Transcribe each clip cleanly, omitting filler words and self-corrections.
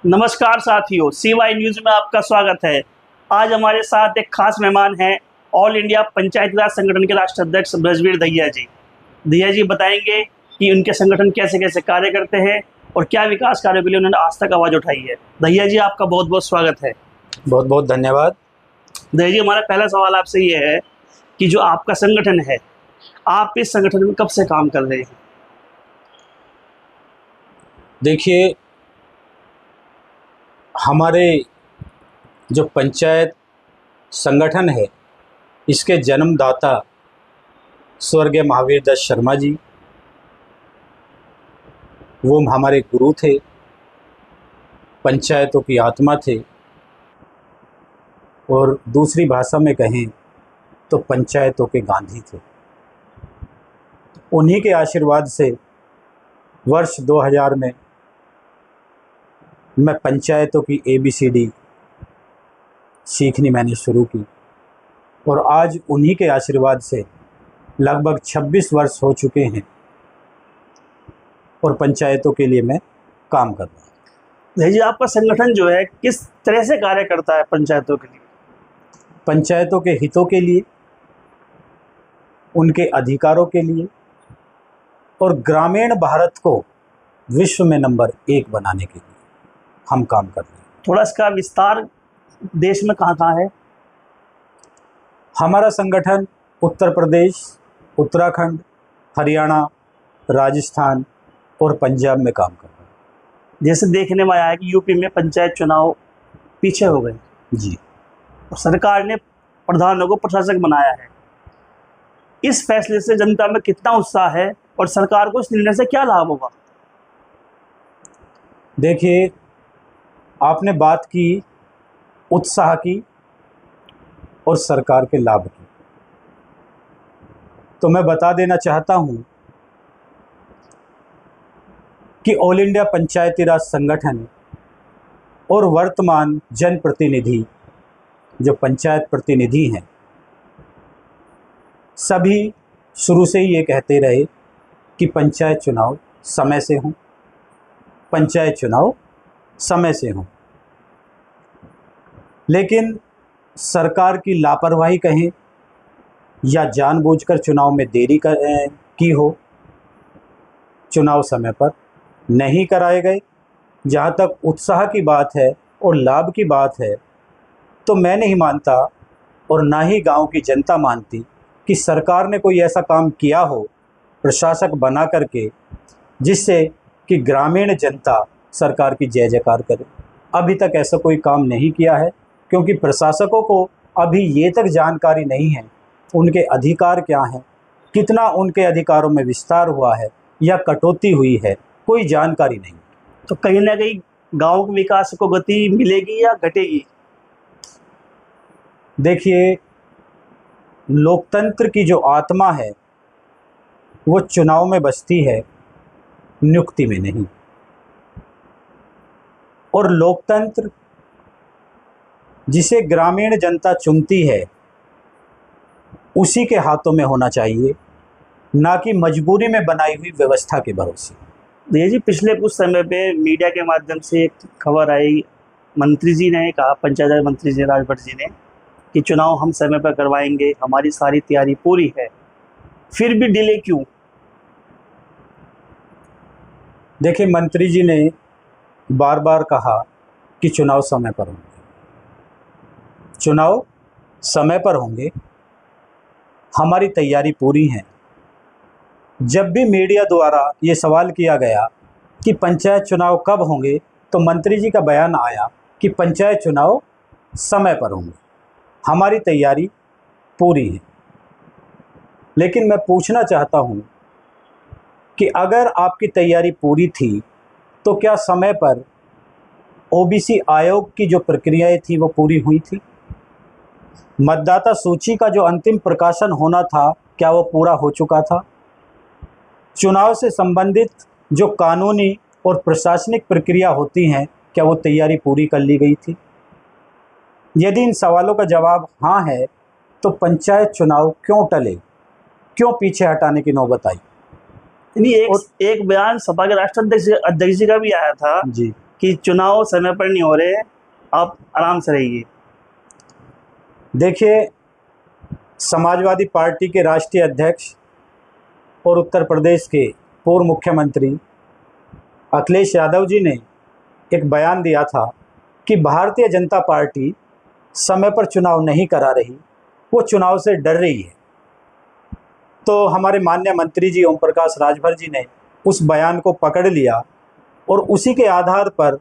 नमस्कार साथियों, CY news में आपका स्वागत है। आज हमारे साथ एक खास मेहमान हैं, ऑल इंडिया पंचायती राज संगठन के राष्ट्रीय अध्यक्ष ब्रजवीर दहिया जी। दहिया जी बताएंगे कि उनके संगठन कैसे कैसे कार्य करते हैं और क्या विकास कार्यों के लिए उन्होंने आज तक आवाज़ उठाई है। दहिया जी, आपका बहुत बहुत स्वागत है। बहुत बहुत धन्यवाद। दहिया जी, हमारा पहला सवाल आपसे ये है कि जो आपका संगठन है, आप इस संगठन में कब से काम कर रहे हैं? देखिए, हमारे जो पंचायत संगठन है, इसके जन्मदाता स्वर्गीय महावीर दत्त शर्मा जी, वो हमारे गुरु थे, पंचायतों की आत्मा थे और दूसरी भाषा में कहें तो पंचायतों के गांधी थे। उन्हीं के आशीर्वाद से वर्ष 2000 में मैं पंचायतों की ABCD सीखनी मैंने शुरू की और आज उन्हीं के आशीर्वाद से लगभग 26 वर्ष हो चुके हैं और पंचायतों के लिए मैं काम कर रहा हूँ। दहिया जी, आपका संगठन जो है किस तरह से कार्य करता है पंचायतों के लिए? पंचायतों के हितों के लिए, उनके अधिकारों के लिए और ग्रामीण भारत को विश्व में नंबर 1 बनाने के लिए हम काम कर रहे हैं। थोड़ा इसका विस्तार देश में कहाँ कहाँ है? हमारा संगठन उत्तर प्रदेश, उत्तराखंड, हरियाणा, राजस्थान और पंजाब में काम कर रहा है। जैसे देखने में आया है कि यूपी में पंचायत चुनाव पीछे हो गए जी, और सरकार ने प्रधानों को प्रशासक बनाया है। इस फैसले से जनता में कितना उत्साह है और सरकार को इस निर्णय से क्या लाभ होगा? देखिए, आपने बात की उत्साह की और सरकार के लाभ की, तो मैं बता देना चाहता हूं कि ऑल इंडिया पंचायती राज संगठन और वर्तमान जनप्रतिनिधि जो पंचायत प्रतिनिधि हैं, सभी शुरू से ही ये कहते रहे कि पंचायत चुनाव समय से हों, पंचायत चुनाव समय से हों। लेकिन सरकार की लापरवाही कहें या जानबूझकर चुनाव में देरी की हो, चुनाव समय पर नहीं कराए गए। जहाँ तक उत्साह की बात है और लाभ की बात है, तो मैं नहीं मानता और ना ही गांव की जनता मानती कि सरकार ने कोई ऐसा काम किया हो प्रशासक बना करके जिससे कि ग्रामीण जनता सरकार की जय जयकार करे। अभी तक ऐसा कोई काम नहीं किया है, क्योंकि प्रशासकों को अभी ये तक जानकारी नहीं है उनके अधिकार क्या हैं, कितना उनके अधिकारों में विस्तार हुआ है या कटौती हुई है, कोई जानकारी नहीं। तो कहीं ना कहीं गांव के विकास को गति मिलेगी या घटेगी? देखिए, लोकतंत्र की जो आत्मा है वो चुनाव में बसती है, नियुक्ति में नहीं। और लोकतंत्र जिसे ग्रामीण जनता चुनती है उसी के हाथों में होना चाहिए, ना कि मजबूरी में बनाई हुई व्यवस्था के भरोसे। भैया जी, पिछले कुछ समय पे मीडिया के माध्यम से एक खबर आई, मंत्री जी ने कहा, पंचायत राज मंत्री जी राजभर जी ने, कि चुनाव हम समय पर करवाएंगे, हमारी सारी तैयारी पूरी है, फिर भी डिले क्यों? देखिए, मंत्री जी ने बार बार कहा कि चुनाव समय पर होंगे, चुनाव समय पर होंगे, हमारी तैयारी पूरी है। जब भी मीडिया द्वारा ये सवाल किया गया कि पंचायत चुनाव कब होंगे, तो मंत्री जी का बयान आया कि पंचायत चुनाव समय पर होंगे, हमारी तैयारी पूरी है। लेकिन मैं पूछना चाहता हूँ कि अगर आपकी तैयारी पूरी थी तो क्या समय पर OBC आयोग की जो प्रक्रियाएं थी वो पूरी हुई थी? मतदाता सूची का जो अंतिम प्रकाशन होना था, क्या वो पूरा हो चुका था? चुनाव से संबंधित जो कानूनी और प्रशासनिक प्रक्रिया होती हैं, क्या वो तैयारी पूरी कर ली गई थी? यदि इन सवालों का जवाब हाँ है, तो पंचायत चुनाव क्यों टले, क्यों पीछे हटाने की नौबत आई? एक बयान सपा के राष्ट्रीय अध्यक्ष जी का भी आया था जी कि चुनाव समय पर नहीं हो रहे, आप आराम से रहिए। देखिए, समाजवादी पार्टी के राष्ट्रीय अध्यक्ष और उत्तर प्रदेश के पूर्व मुख्यमंत्री अखिलेश यादव जी ने एक बयान दिया था कि भारतीय जनता पार्टी समय पर चुनाव नहीं करा रही, वो चुनाव से डर रही है। तो हमारे माननीय मंत्री जी ओम प्रकाश राजभर जी ने उस बयान को पकड़ लिया और उसी के आधार पर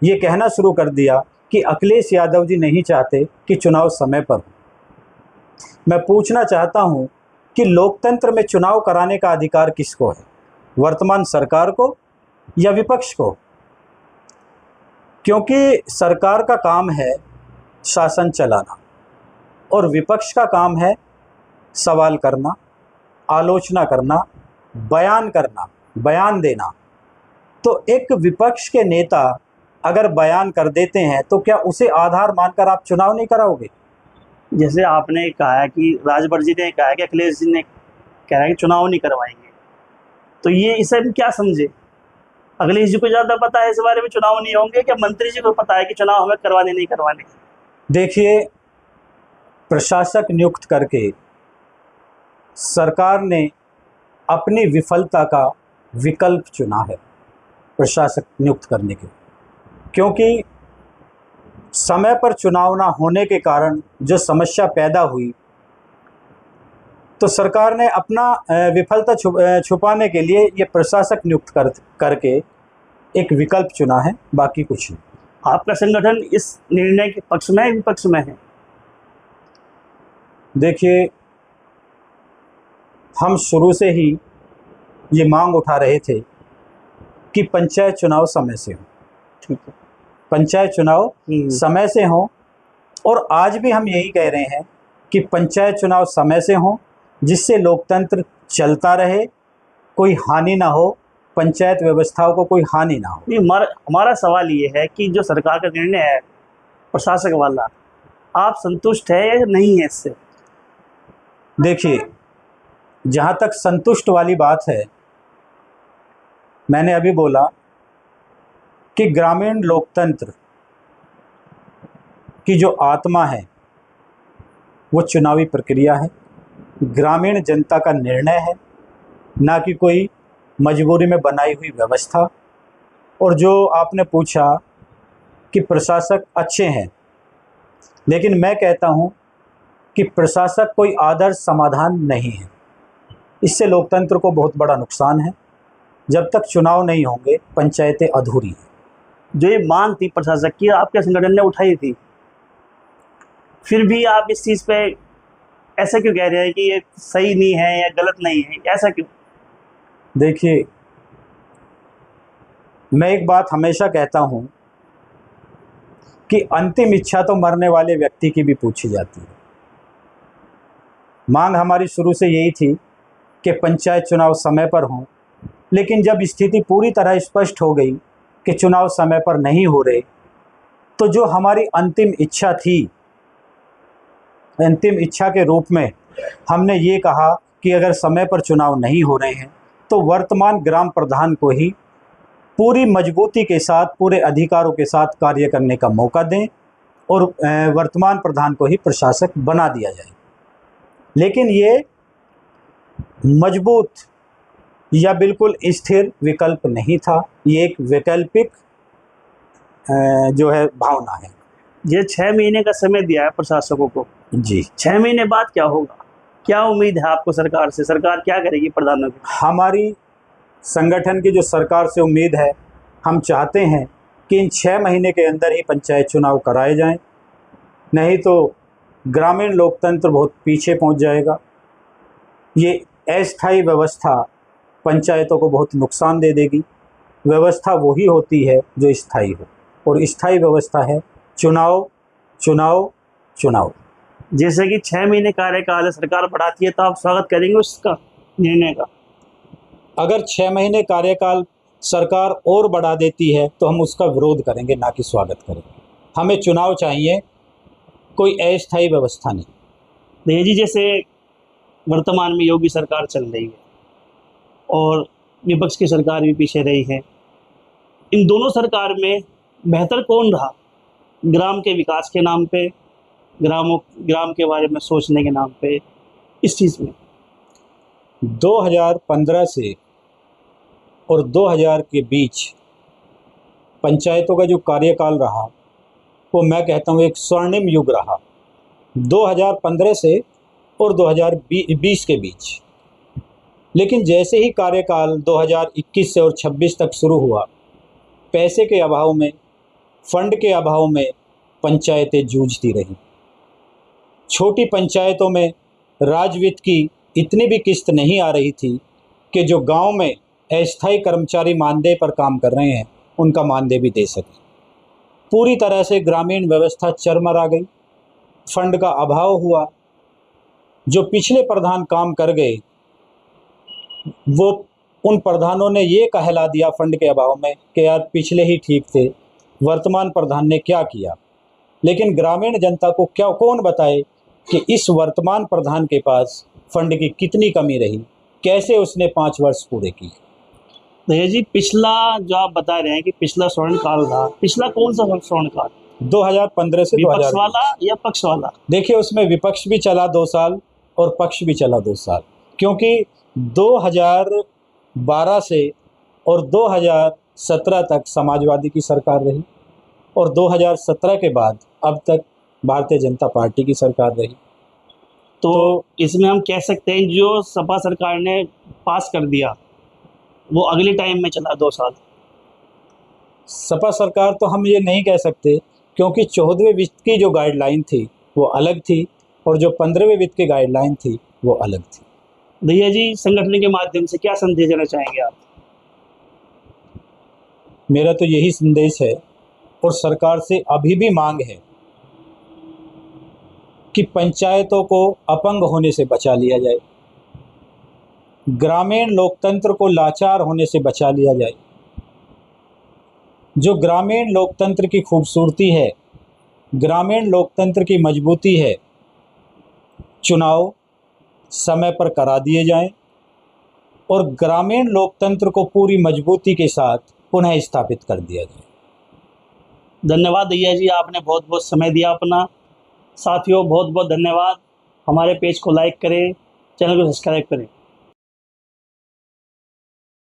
ये कहना शुरू कर दिया कि अखिलेश यादव जी नहीं चाहते कि चुनाव समय पर हो। मैं पूछना चाहता हूं कि लोकतंत्र में चुनाव कराने का अधिकार किसको है, वर्तमान सरकार को या विपक्ष को? क्योंकि सरकार का काम है शासन चलाना और विपक्ष का काम है सवाल करना, आलोचना करना, बयान करना, बयान देना। तो एक विपक्ष के नेता अगर बयान कर देते हैं तो क्या उसे आधार मानकर आप चुनाव नहीं कराओगे? जैसे आपने कहा है कि राजभर जी ने कहा है कि अखिलेश जी ने कह रहा है कि चुनाव नहीं करवाएंगे, तो ये इसे हम क्या समझे? अखिलेश जी को ज़्यादा पता है इस बारे में चुनाव नहीं होंगे, क्या मंत्री जी को पता है कि चुनाव हमें करवाने नहीं करवाने? देखिए, प्रशासक नियुक्त करके सरकार ने अपनी विफलता का विकल्प चुना है प्रशासक नियुक्त करने के, क्योंकि समय पर चुनाव ना होने के कारण जो समस्या पैदा हुई, तो सरकार ने अपना विफलता छुपाने के लिए ये प्रशासक नियुक्त करके एक विकल्प चुना है, बाकी कुछ नहीं। आपका संगठन इस निर्णय के पक्ष में है, विपक्ष में है? देखिए, हम शुरू से ही ये मांग उठा रहे थे कि पंचायत चुनाव समय से हो। ठीक है, पंचायत चुनाव समय से हो, और आज भी हम यही कह रहे हैं कि पंचायत चुनाव समय से हो, जिससे लोकतंत्र चलता रहे, कोई हानि ना हो, पंचायत व्यवस्थाओं को कोई हानि ना हो। हमारा सवाल ये है कि जो सरकार का निर्णय है प्रशासक वाला, आप संतुष्ट है या नहीं है इससे? देखिए, जहाँ तक संतुष्ट वाली बात है, मैंने अभी बोला कि ग्रामीण लोकतंत्र की जो आत्मा है वो चुनावी प्रक्रिया है, ग्रामीण जनता का निर्णय है, ना कि कोई मजबूरी में बनाई हुई व्यवस्था। और जो आपने पूछा कि प्रशासक अच्छे हैं, लेकिन मैं कहता हूं कि प्रशासक कोई आदर्श समाधान नहीं है। इससे लोकतंत्र को बहुत बड़ा नुकसान है। जब तक चुनाव नहीं होंगे, पंचायतें अधूरी हैं। जो ये मांग थी प्रशासक की, आपके संगठन ने उठाई थी, फिर भी आप इस चीज़ पे ऐसा क्यों कह रहे हैं कि ये सही नहीं है या गलत नहीं है? ऐसा क्यों? देखिए, मैं एक बात हमेशा कहता हूं कि अंतिम इच्छा तो मरने वाले व्यक्ति की भी पूछी जाती है। मांग हमारी शुरू से यही थी कि पंचायत चुनाव समय पर हों, लेकिन जब स्थिति पूरी तरह स्पष्ट हो गई कि चुनाव समय पर नहीं हो रहे, तो जो हमारी अंतिम इच्छा थी, अंतिम इच्छा के रूप में हमने ये कहा कि अगर समय पर चुनाव नहीं हो रहे हैं तो वर्तमान ग्राम प्रधान को ही पूरी मजबूती के साथ, पूरे अधिकारों के साथ कार्य करने का मौका दें और वर्तमान प्रधान को ही प्रशासक बना दिया जाए। लेकिन ये मजबूत या बिल्कुल स्थिर विकल्प नहीं था, ये एक वैकल्पिक जो है भावना है। ये 6 महीने का समय दिया है प्रशासकों को जी। 6 महीने बाद क्या होगा? क्या उम्मीद है आपको सरकार से? सरकार क्या करेगी प्रधानों की? हमारी संगठन की जो सरकार से उम्मीद है, हम चाहते हैं कि इन 6 महीने के अंदर ही पंचायत चुनाव कराए जाएं, नहीं तो ग्रामीण लोकतंत्र बहुत पीछे पहुंच जाएगा। ये अस्थायी व्यवस्था पंचायतों को बहुत नुकसान दे देगी। व्यवस्था वही होती है जो स्थायी हो, और स्थायी व्यवस्था है चुनाव, चुनाव, चुनाव। जैसे कि 6 महीने कार्यकाल है, सरकार बढ़ाती है, तो आप स्वागत करेंगे उसका निर्णय का? अगर 6 महीने कार्यकाल सरकार और बढ़ा देती है तो हम उसका विरोध करेंगे, ना कि स्वागत करेंगे। हमें चुनाव चाहिए, कोई अस्थायी व्यवस्था नहीं। देखिए जी, जैसे वर्तमान में योगी सरकार चल रही है और विपक्ष की सरकार भी पीछे रही है, इन दोनों सरकार में बेहतर कौन रहा, ग्राम के विकास के नाम पे, ग्राम के बारे में सोचने के नाम पे, इस चीज़ में? 2015 से और 2000 के बीच पंचायतों का जो कार्यकाल रहा वो मैं कहता हूँ एक स्वर्णिम युग रहा, 2015 से और 2020 के बीच। लेकिन जैसे ही कार्यकाल 2021 से और 26 तक शुरू हुआ, पैसे के अभाव में, फंड के अभाव में पंचायतें जूझती रहीं। छोटी पंचायतों में राजवित्त की इतनी भी किस्त नहीं आ रही थी कि जो गांव में अस्थायी कर्मचारी मानदेय पर काम कर रहे हैं उनका मानदेय भी दे सकें। पूरी तरह से ग्रामीण व्यवस्था चरमरा गई, फंड का अभाव हुआ। जो पिछले प्रधान काम कर गए वो उन प्रधानों ने ये कहला दिया फंड के अभाव में कि यार पिछले ही ठीक थे, वर्तमान प्रधान ने क्या किया। लेकिन ग्रामीण जनता को क्या कौन बताए कि इस वर्तमान प्रधान के पास फंड की कितनी कमी रही, कैसे उसने 5 वर्ष पूरे किए। भैया जी, पिछला जो आप बता रहे हैं कि पिछला स्वर्ण काल था, पिछला कौन सा स्वर्ण काल? 2015 से विपक्ष 2020 वाला या पक्ष वाला? देखिए, उसमें विपक्ष भी चला 2 साल और पक्ष भी चला 2 साल, क्योंकि 2012 से और 2017 तक समाजवादी की सरकार रही और 2017 के बाद अब तक भारतीय जनता पार्टी की सरकार रही। तो इसमें हम कह सकते हैं जो सपा सरकार ने पास कर दिया वो अगले टाइम में चला 2 साल। सपा सरकार तो हम ये नहीं कह सकते, क्योंकि 14वें वित्त की जो गाइडलाइन थी वो अलग थी और जो 15वें वित्त की गाइडलाइन थी वो अलग थी। भैया जी, संगठन के माध्यम से क्या संदेश देना चाहेंगे आप? मेरा तो यही संदेश है और सरकार से अभी भी मांग है कि पंचायतों को अपंग होने से बचा लिया जाए, ग्रामीण लोकतंत्र को लाचार होने से बचा लिया जाए। जो ग्रामीण लोकतंत्र की खूबसूरती है, ग्रामीण लोकतंत्र की मजबूती है, चुनाव समय पर करा दिए जाएं और ग्रामीण लोकतंत्र को पूरी मजबूती के साथ पुनः स्थापित कर दिया जाए। धन्यवाद भैया जी, आपने बहुत बहुत समय दिया अपना। साथियों, बहुत बहुत धन्यवाद। हमारे पेज को लाइक करें, चैनल को सब्सक्राइब करें।